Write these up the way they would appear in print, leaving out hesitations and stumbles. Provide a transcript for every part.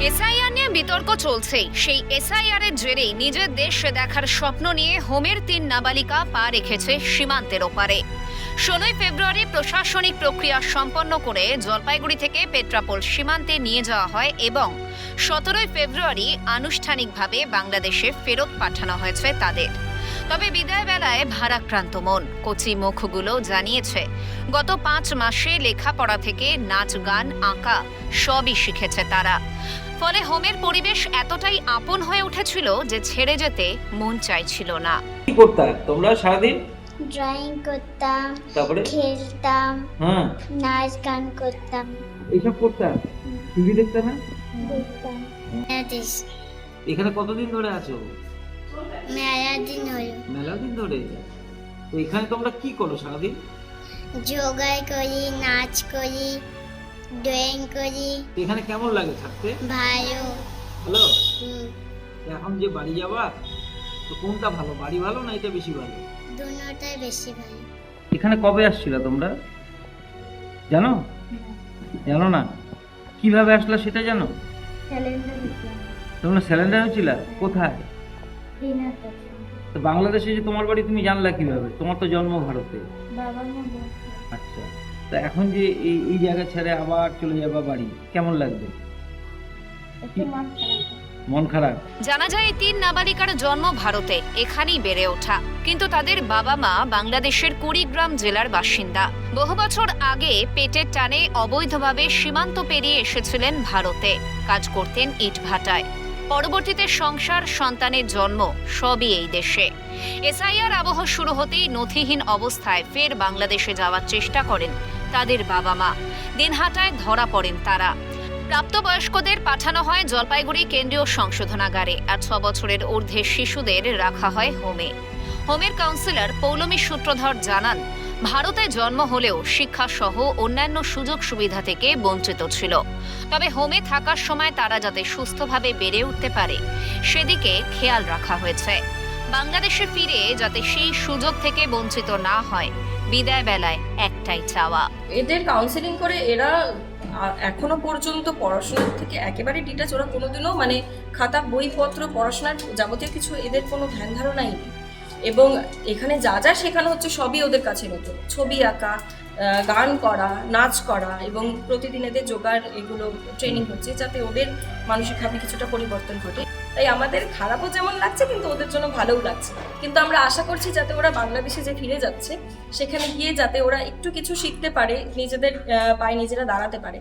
SIR নিয়ে বিতর্ক চলছেই। সেই এসআইআর এর জেরেই নিজের দেশ দেখার স্বপ্ন নিয়ে হোমের ৩ নাবালিকা পা রেখেছে সীমান্তের ওপারে। ১৬ই ফেব্রুয়ারি প্রশাসনিক প্রক্রিয়া সম্পন্ন করে জলপাইগুড়ি থেকে পেট্রাপোল সীমান্তে নিয়ে যাওয়া হয় এবং ১৭ই ফেব্রুয়ারি আনুষ্ঠানিকভাবে বাংলাদেশে ফেরত পাঠানো হয়েছে তাদের। তবে বিদায় বেলায় ভারাক্রান্ত মন। কচি মুখগুলো জানিয়েছে গত ৫ মাসে লেখাপড়া থেকে নাচ গান আঁকা সবই শিখেছে তারা। ফলে হোমের পরিবেশ এতটাই আপন হয়ে উঠেছিল যে ছেড়ে যেতে মন চাইছিল না। কি করতে তোমরা সারাদিন? ড্রয়িং করতাম, তারপরে খেলতাম, হ্যাঁ নাচ গান করতাম, এইসব করতে টিভি দেখতে না? দেখতাম। এখানে কতদিন ধরে আছো? মেলা দিন হলো। মেলা দিন ধরে। তো এখানে তোমরা কি করো সারাদিন? যোগা করি, নাচ করি, ড্রয়িং করি। তো এখানে কেমন লাগে থাকতে? ভালো। ভালো। এখন যে বাড়ি যাবা তো কোনটা ভালো, বাড়ি ভালো না এটা বেশি ভালো? দুটোটাই বেশি ভালো। এখানে কবে আসছিলা তোমরা জানো? জানো না? কিভাবে আসলা সেটা জানো? ক্যালেন্ডার দেখলাম। তোমরা সিলিন্ডার হয়েছিল কোথায়? দিনাতে। তো বাংলাদেশে যে তোমার বাড়ি তুমি জানলা কিভাবে? তোমার তো জন্ম ভারতে। বাবার মা বলছে। আচ্ছা, তা এখন যে এই জায়গা ছেড়ে আবার চলে যাবা বাড়ি, কেমন লাগবে? একটু মন খারাপ। মন খারাপ। জানা যায় এই ৩ নাবালিকার জন্ম ভারতে, এখানেই বেড়ে ওঠা, কিন্তু তাদের বাবা মা বাংলাদেশের কুড়িগ্রাম জেলার বাসিন্দা। বহু বছর আগে পেটের টানে অবৈধভাবে সীমান্ত পেরিয়ে এসেছিলেন ভারতে, কাজ করতেন ইটভাটায়। পরবর্তীতে সংসার, সন্তানের জন্ম সবই এই দেশে। এসআইআর আবহ শুরু হতেই নথিহীন অবস্থায় ফের বাংলাদেশে যাওয়ার চেষ্টা করেন তাদের বাবা মা। দিনহাটায় ধরা পড়েন তারা। প্রাপ্তবয়স্কদের পাঠানো হয় জলপাইগুড়ি কেন্দ্রীয় সংশোধনাগারে, আর ৬ বছরের ঊর্ধ্বে শিশুদের রাখা হয় হোমে। হোমের কাউন্সিলর পৌলমী সূত্রধর জানান, ভারতে জন্ম হলেও শিক্ষা সহ অন্যান্য সুযোগ সুবিধা থেকে বঞ্চিত ছিল। তবে হোমে থাকার সময় তারা যাতে সুস্থভাবে বেড়ে উঠতে পারে সেদিকে খেয়াল রাখা হয়েছে। বাংলাদেশে ফিরে যাতে সেই সুযোগ থেকে বঞ্চিত না হয়, বিদায় বেলায় একটাই চাওয়া। এদের কাউন্সেলিং করে এরা এখনো পর্যন্ত পড়াশোনার থেকে একেবারে ডিটাচ। ওরা কোনোদিনও মানে খাতা বইপত্র পড়াশোনার যাবতীয় কিছু এদের কোনো ধ্যান ধারণাই নেই। এবং এখানে যা যা শেখানো হচ্ছে সবই ওদের কাছে নতুন। ছবি আঁকা, গান করা, নাচ করা, এবং প্রতিদিন এদের যোগার এগুলো ট্রেনিং হচ্ছে যাতে ওদের মানসিকভাবে কিছুটা পরিবর্তন ঘটে। তাই আমাদের খারাপও যেমন লাগছে কিন্তু ওদের জন্য ভালোও লাগছে। কিন্তু আমরা আশা করছি যাতে ওরা বাংলাদেশে যে ফিরে যাচ্ছে সেখানে গিয়ে যাতে ওরা একটু কিছু শিখতে পারে, নিজেদের পায়ে নিজেরা দাঁড়াতে পারে,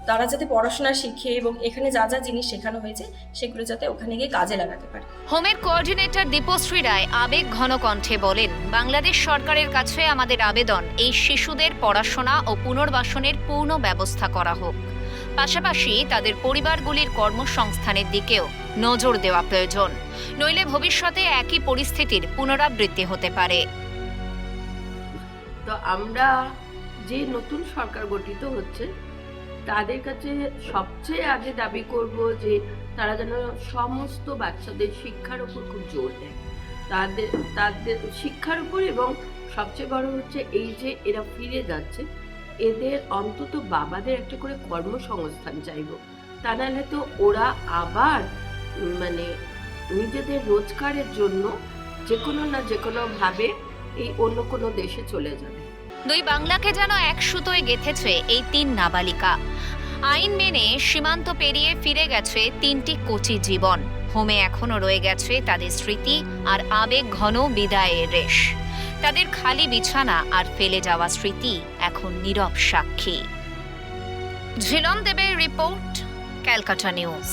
তারা যাতে পড়াশোনা শিখে এবং এখানে যা যা জিনিস শেখানো হয়েছে সেগুলো যাতে ওখানে গিয়ে কাজে লাগাতে পারে। হোমের কোঅর্ডিনেটর দীপশ্রী রায় আবেগ ঘন কণ্ঠে বলেন, বাংলাদেশ সরকারের কাছে আমাদের আবেদন এই শিশুদের পড়াশোনা ও পুনর্বাসনের পূর্ণ ব্যবস্থা করা হোক। পাশাপাশি তাদের পরিবারগুলির কর্মসংস্থানের দিকেও নজর দেওয়া প্রয়োজন, নইলে ভবিষ্যতে একই পরিস্থিতির পুনরাবৃত্তি হতে পারে। তো আমরা যে নতুন সরকার গঠিত হচ্ছে তাদের কাছে সবচেয়ে আগে দাবি করব যে তারা যেন সমস্ত বাচ্চাদের শিক্ষার উপর খুব জোর দেয়, তাদের শিক্ষার উপর, এবং সবচেয়ে বড় হচ্ছে এই যে এরা ফিরে যাচ্ছে এদের অন্তত বাবাদের একটা করে কর্মসংস্থান চাইব। তা নাহলে তো ওরা আবার মানে নিজেদের রোজগারের জন্য যে কোনো না যে কোনোভাবে এই অন্য কোনো দেশে চলে যাবে। দুই বাংলাকে যেন এক সুতোয় গেঁথেছে এই ৩ নাবালিকা। আইন মেনে সীমান্ত পেরিয়ে ফিরে গেছে ৩টি কচি জীবন। হোমে এখনো রয়ে গেছে তাদের স্মৃতি আর আবেগ ঘন বিদায়ের রেশ। তাদের খালি বিছানা আর ফেলে যাওয়া স্মৃতি এখন নীরব সাক্ষী। ঝিলম দেবের রিপোর্ট, ক্যালকাটা নিউজ।